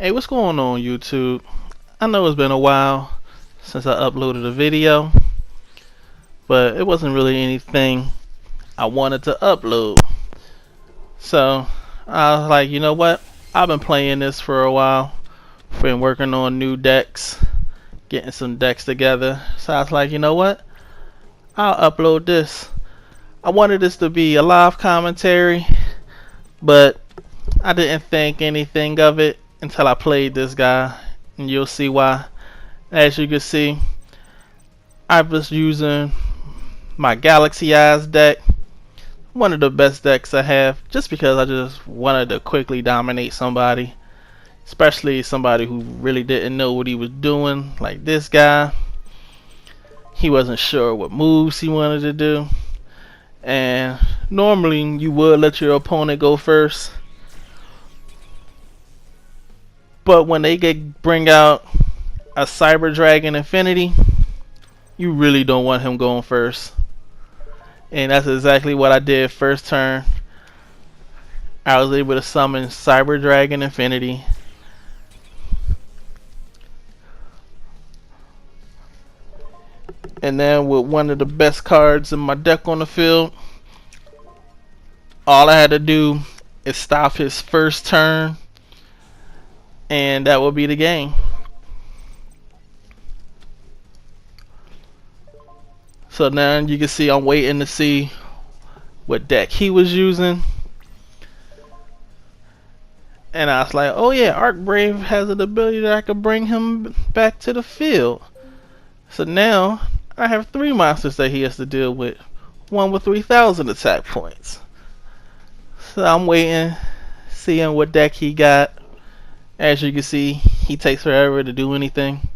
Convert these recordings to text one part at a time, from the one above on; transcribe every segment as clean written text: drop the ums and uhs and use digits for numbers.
Hey, what's going on YouTube? I know it's been a while since I uploaded a video, but it wasn't really anything I wanted to upload. So I was like, you know what? I've been playing this for a while. Been working on new decks, getting some decks together. So I was like, you know what? I'll upload this. I wanted this to be a live commentary, but I didn't think anything of it until I played this guy, and you'll see why. As you can see, I was using my Galaxy Eyes deck, one of the best decks I have, just because I just wanted to quickly dominate somebody, especially somebody who really didn't know what he was doing, like this guy. He wasn't sure what moves he wanted to do, and normally you would let your opponent go first, but when they bring out a Cyber Dragon Infinity, you really don't want him going first. And that's exactly what I did first turn. I was able to summon Cyber Dragon Infinity. And then with one of the best cards in my deck on the field, all I had to do is stop his first turn, and that will be the game. So now you can see I'm waiting to see what deck he was using. And I was like, oh yeah, Arcbrave has an ability that I could bring him back to the field. So now I have 3 monsters that he has to deal with. One with 3,000 attack points. So I'm waiting, seeing what deck he got. As you can see, he takes forever to do anything.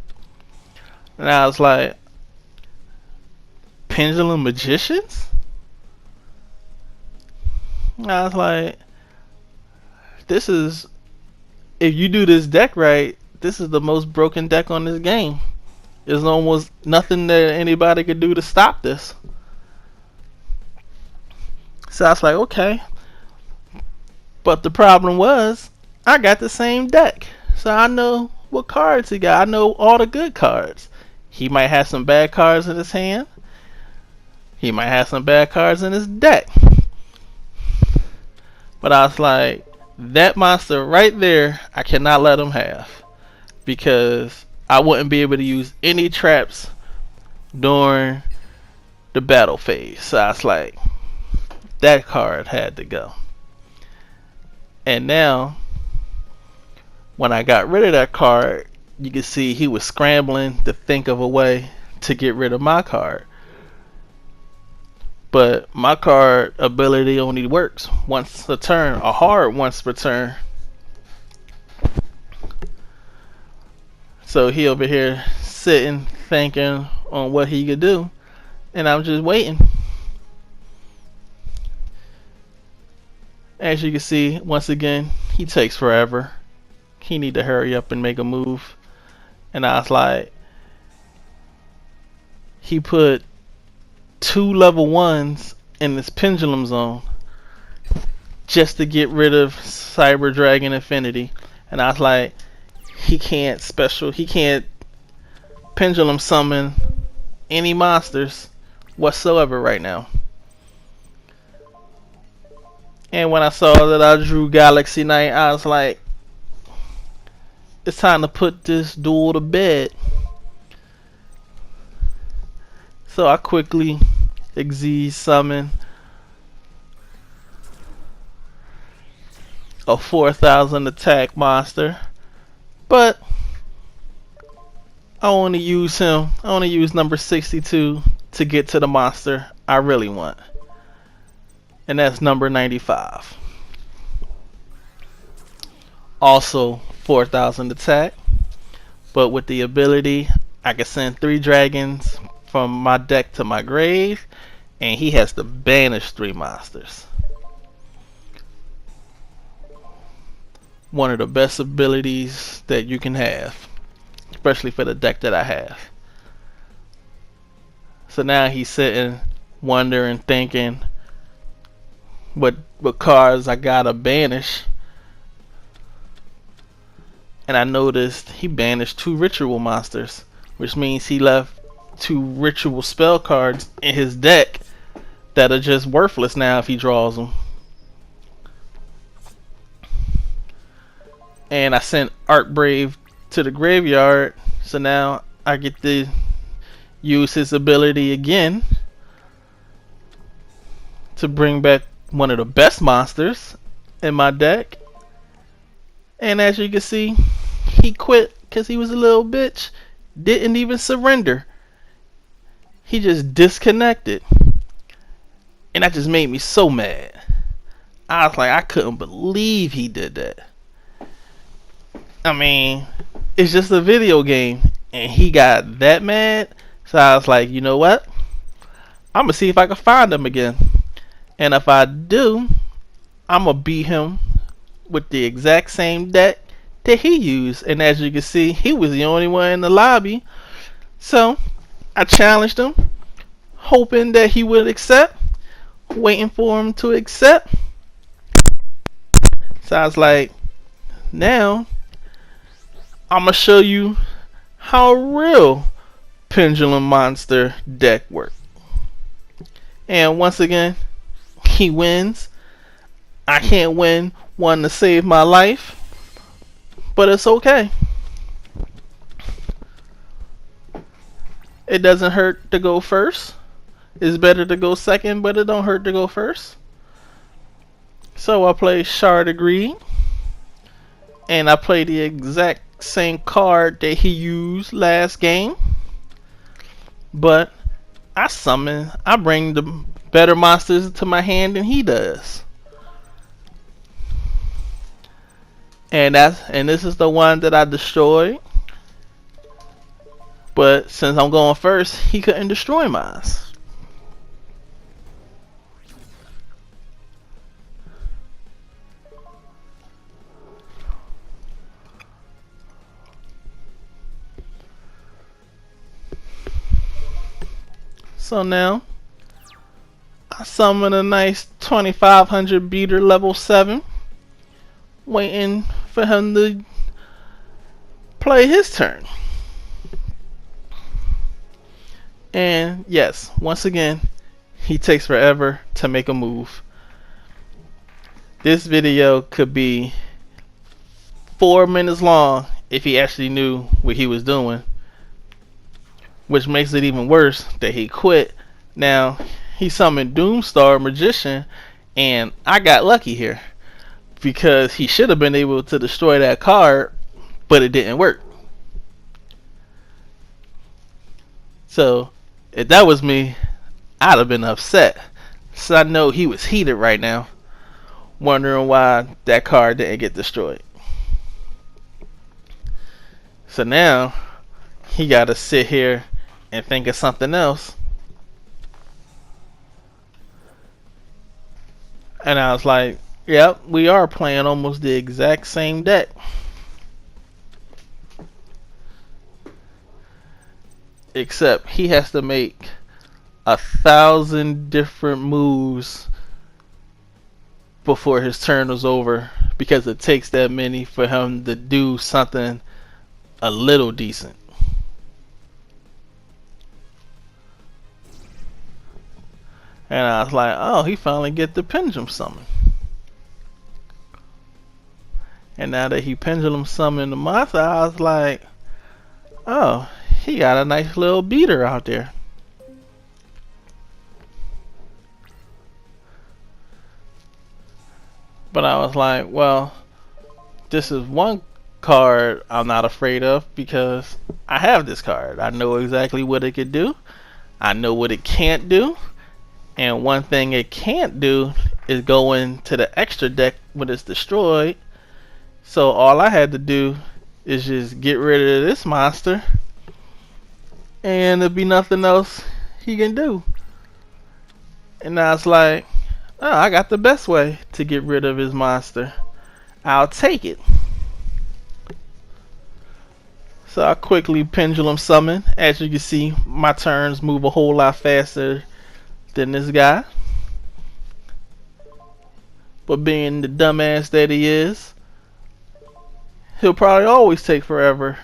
And I was like, Pendulum Magicians? I was like, this is, if you do this deck right, this is the most broken deck on this game. There's almost nothing that anybody could do to stop this. So I was like, okay. But the problem was, I got the same deck. So I know what cards he got. I know all the good cards. He might have some bad cards in his hand. He might have some bad cards in his deck. But I was like, that monster right there, I cannot let him have. Because I wouldn't be able to use any traps during the battle phase. So I was like, that card had to go. And now, when I got rid of that card, you can see he was scrambling to think of a way to get rid of my card. But my card ability only works once a turn, a hard once per turn. So he over here sitting, thinking on what he could do, and I'm just waiting. As you can see, once again, he takes forever. He need to hurry up and make a move. And I was like, he put 2 level 1s in this Pendulum Zone just to get rid of Cyber Dragon Infinity. And I was like, he can't Pendulum summon any monsters whatsoever right now. And when I saw that I drew Galaxy Knight, I was like, it's time to put this duel to bed. So I quickly Xyz summon a 4,000 attack monster, but I only use number 62 to get to the monster I really want, and that's number 95. Also 4,000 attack, but with the ability I can send 3 dragons from my deck to my grave, and he has to banish 3 monsters. One of the best abilities that you can have, especially for the deck that I have. So now he's sitting, wondering, thinking what cards I gotta banish. and I noticed he banished 2 ritual monsters, which means he left 2 ritual spell cards in his deck that are just worthless now if he draws them. And I sent Archbrave to the graveyard, so now I get to use his ability again to bring back one of the best monsters in my deck. And as you can see, he quit because he was a little bitch. Didn't even surrender. He just disconnected. And that just made me so mad. I was like, I couldn't believe he did that. I mean, it's just a video game, and he got that mad. So I was like, you know what? I'm gonna see if I can find him again. And if I do, I'm gonna beat him with the exact same deck that he used. And as you can see, he was the only one in the lobby. So I challenged him, hoping that he would accept, waiting for him to accept. So I was like, now I'm gonna show you how a real Pendulum Monster deck works. And once again, he wins. I can't win one to save my life, but it's okay. It doesn't hurt to go first. It's better to go second, but it don't hurt to go first. So I play Shard of Greed, and I play the exact same card that he used last game, but I bring the better monsters to my hand than he does. And this is the one that I destroyed. But since I'm going first, he couldn't destroy mine. So now I summon a nice 2500 beater level 7, waiting for him to play his turn. And yes, once again, he takes forever to make a move. This video could be 4 minutes long if he actually knew what he was doing, which makes it even worse that he quit. Now he summoned Doomstar Magician, and I got lucky here because he should have been able to destroy that card, but it didn't work. So if that was me, I'd have been upset. So I know he was heated right now, wondering why that card didn't get destroyed. So now he got to sit here and think of something else. And I was like, yep, we are playing almost the exact same deck. Except he has to make 1,000 different moves before his turn is over, because it takes that many for him to do something a little decent. And I was like, oh, he finally get the Pendulum Summon. And now that he Pendulum Summoned the monster, I was like, oh, he got a nice little beater out there. But I was like, well, this is one card I'm not afraid of because I have this card. I know exactly what it could do. I know what it can't do. And one thing it can't do is go into the extra deck when it's destroyed. So all I had to do is just get rid of this monster, and there'll be nothing else he can do. And I was like, oh, I got the best way to get rid of his monster. I'll take it. So I quickly Pendulum Summon. As you can see, my turns move a whole lot faster than this guy. But being the dumbass that he is, he'll probably always take forever.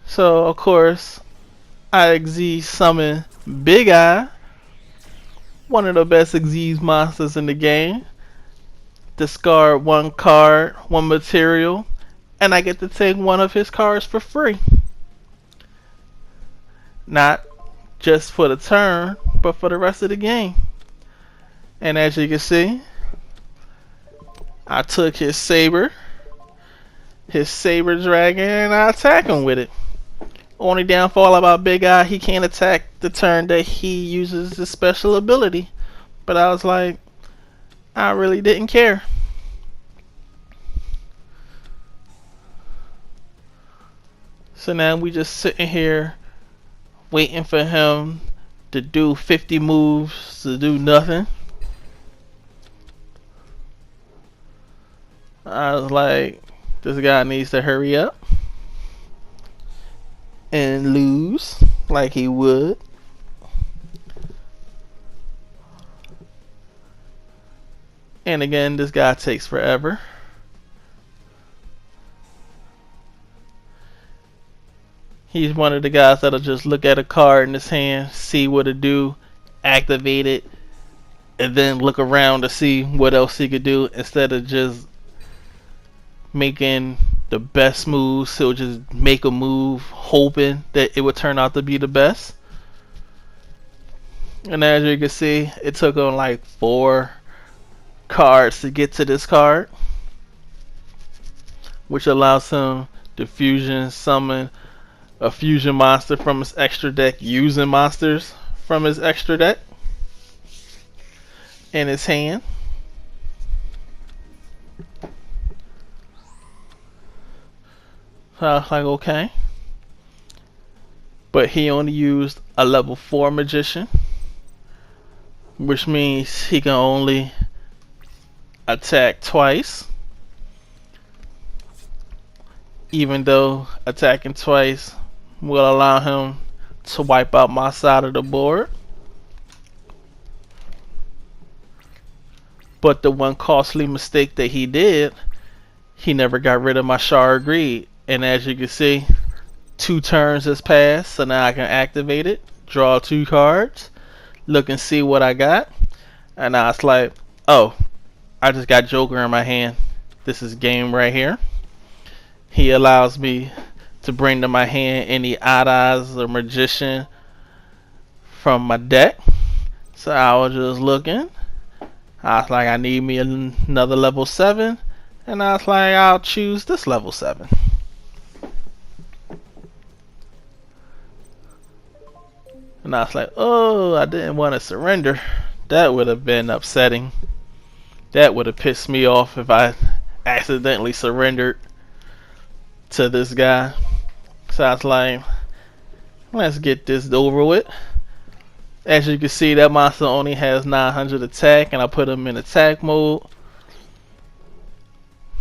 So of course I summon Big Eye, one of the best Xyz monsters in the game. Discard one card, one material, and I get to take one of his cards for free. Not just for the turn, but for the rest of the game. And as you can see, I took his saber dragon, and I attack him with it. Only downfall about Big Eye, he can't attack the turn that he uses the special ability. But I was like, I really didn't care. So now we just sitting here waiting for him to do 50 moves to do nothing. I was like, this guy needs to hurry up and lose like he would. And again, this guy takes forever. He's one of the guys that'll just look at a card in his hand, see what it do, activate it, and then look around to see what else he could do. Instead of just making the best moves, he'll just make a move hoping that it would turn out to be the best. And as you can see, it took him like 4 cards to get to this card, which allows him to fusion summon a fusion monster from his extra deck using monsters from his extra deck in his hand. So I was like, okay. But he only used a level 4 magician, which means he can only attack twice. Even though attacking twice will allow him to wipe out my side of the board. But the one costly mistake that he did, he never got rid of my Shard Greed. And as you can see, 2 turns has passed, so now I can activate it, draw 2 cards, look and see what I got. And now it's like, oh, I just got Joker in my hand. This is game right here. He allows me to bring to my hand any Odd Eyes or Magician from my deck. So I was just looking. I was like, I need me another level 7. And I was like, I'll choose this level 7. And I was like, oh, I didn't want to surrender. That would have been upsetting. That would have pissed me off if I accidentally surrendered to this guy. So I was like, let's get this over with. As you can see, that monster only has 900 attack, and I put him in attack mode.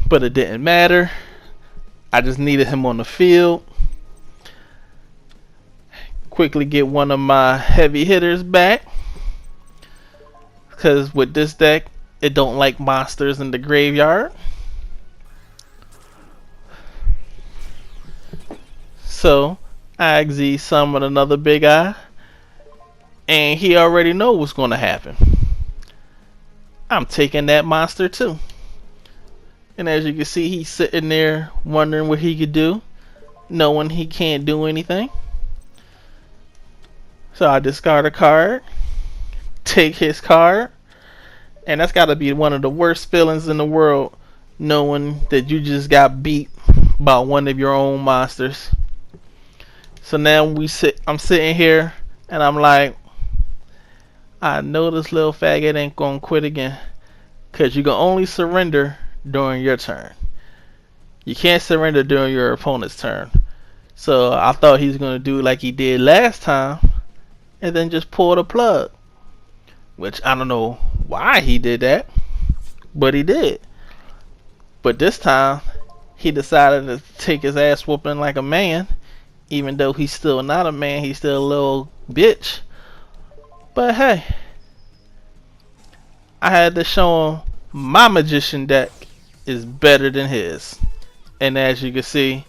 But it didn't matter. I just needed him on the field. Quickly get one of my heavy hitters back, because with this deck, it don't like monsters in the graveyard. So I XZ summon another Big Eye, and he already know what's going to happen. I'm taking that monster too. And as you can see, he's sitting there wondering what he could do, knowing he can't do anything. So I discard a card, take his card, and that's got to be one of the worst feelings in the world, knowing that you just got beat by one of your own monsters. So now I'm sitting here and I'm like, I know this little faggot ain't gonna quit again, because you can only surrender during your turn. You can't surrender during your opponent's turn. So I thought he was gonna do like he did last time and then just pull the plug, which I don't know why he did that, but he did. But this time he decided to take his ass whooping like a man, even though he's still not a man, he's still a little bitch. But hey, I had to show him my magician deck is better than his. And as you can see,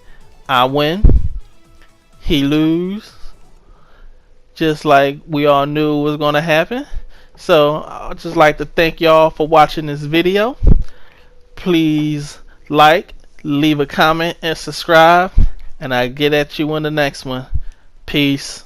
I win, he lose, just like we all knew was going to happen. So I'd just like to thank y'all for watching this video. Please like, leave a comment, and subscribe, and I'll get at you in the next one. Peace.